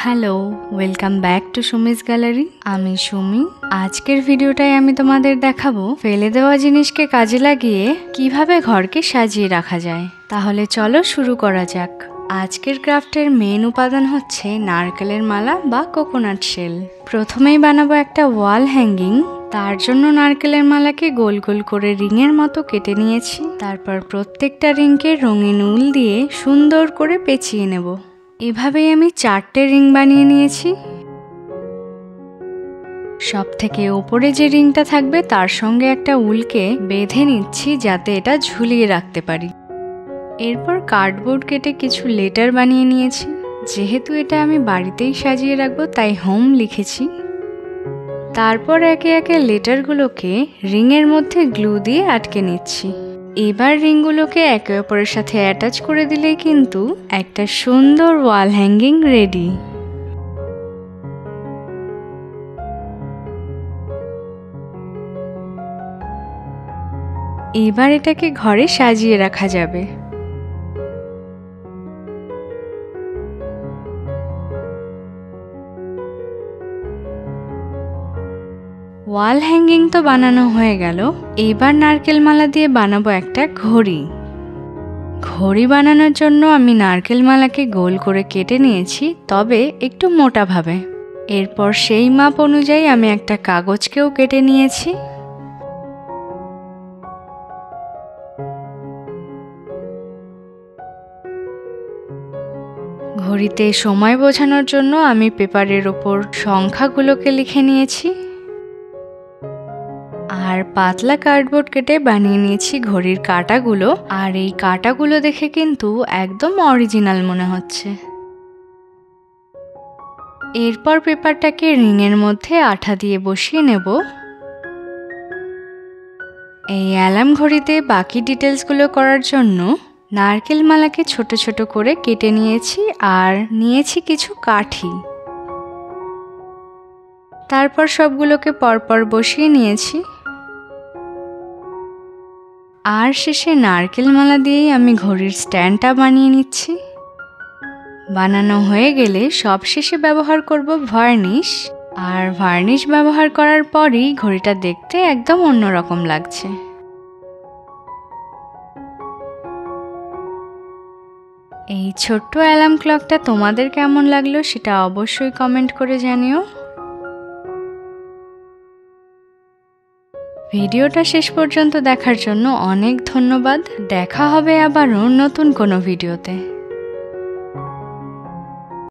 Hello, welcome back to Sumi's gallery. আমি সুমি। আজকের ভিডিওটায় আমি তোমাদের দেখাবো ফেলে দেওয়া জিনিসকে কাজে লাগিয়ে কিভাবে ঘরকে সাজিয়ে রাখা যায়। তাহলে চলো শুরু করা যাক। আজকের ক্রাফটের মেন উপাদান হচ্ছে নারকেলের মালা বা কোকোনাট শেল। প্রথমেই বানাবো একটা ওয়াল হ্যাঙ্গিং। তার জন্য নারকেলের মালাকে গোল গোল করে রিংয়ের মতো কেটে নিয়েছি। তারপর প্রত্যেকটা রিংকে রঙিন উল দিয়ে সুন্দর করে পেঁচিয়ে নেব। এভাবেই আমি 4টে রিং বানিয়ে নিয়েছি। সব থেকে ওপরে যে রিংটা থাকবে তার সঙ্গে একটা উলকে বেঁধে নিচ্ছি যাতে এটা ঝুলিয়ে রাখতে পারি। এরপর কার্ডবোর্ড কেটে কিছু লেটার বানিয়ে নিয়েছি। যেহেতু এটা আমি বাড়িতেই সাজিয়ে রাখবো তাই হোম লিখেছি। তারপর একে একে লেটারগুলোকে রিংয়ের মধ্যে গ্লু দিয়ে আটকে নিচ্ছি। এবার রিংগুলোকে একে অপরের সাথে অ্যাটাচ করে দিলেই কিন্তু একটা সুন্দর ওয়াল হ্যাঙ্গিং রেডি। এবার এটাকে ঘরে সাজিয়ে রাখা যাবে। ওয়াল হ্যাঙ্গিং তো বানানো হয়ে গেল। এবার নারকেল মালা দিয়ে বানাবো একটা ঘড়ি। ঘড়ি বানানোর জন্য আমি নারকেল মালাকে গোল করে কেটে নিয়েছি, তবে একটু মোটাভাবে। এরপর সেই মাপ অনুযায়ী আমি একটা কাগজকেও কেটে নিয়েছি। ঘড়িতে সময় বোঝানোর জন্য আমি পেপারের ওপর সংখ্যাগুলোকে লিখে নিয়েছি। আর পাতলা কার্ডবোর্ড কেটে বানিয়ে নিয়েছি ঘড়ির কাঁটাগুলো। আর এই কাঁটাগুলো দেখে কিন্তু একদম অরিজিনাল মনে হচ্ছে। এরপর পেপারটাকে রিংয়ের মধ্যে আঠা দিয়ে বসিয়ে নেব। এই অ্যালার্ম ঘড়িতে বাকি ডিটেলসগুলো করার জন্য নারকেল মালাকে ছোট ছোট করে কেটে নিয়েছি আর নিয়েছি কিছু কাঠি। তারপর সবগুলোকে পরপর বসিয়ে নিয়েছি। আর শেষে নারকেল মালা দিয়েই আমি ঘড়ির স্ট্যান্ডটা বানিয়ে নিচ্ছি। বানানো হয়ে গেলে সবশেষে ব্যবহার করব ভার্নিশ। আর ভার্নিশ ব্যবহার করার পরই ঘড়িটা দেখতে একদম অন্যরকম লাগছে। এই ছোট্ট অ্যালার্ম ক্লকটা তোমাদের কেমন লাগলো সেটা অবশ্যই কমেন্ট করে জানিও। ভিডিওটা শেষ পর্যন্ত দেখার জন্য অনেক ধন্যবাদ। দেখা হবে আবারও নতুন কোনো ভিডিওতে।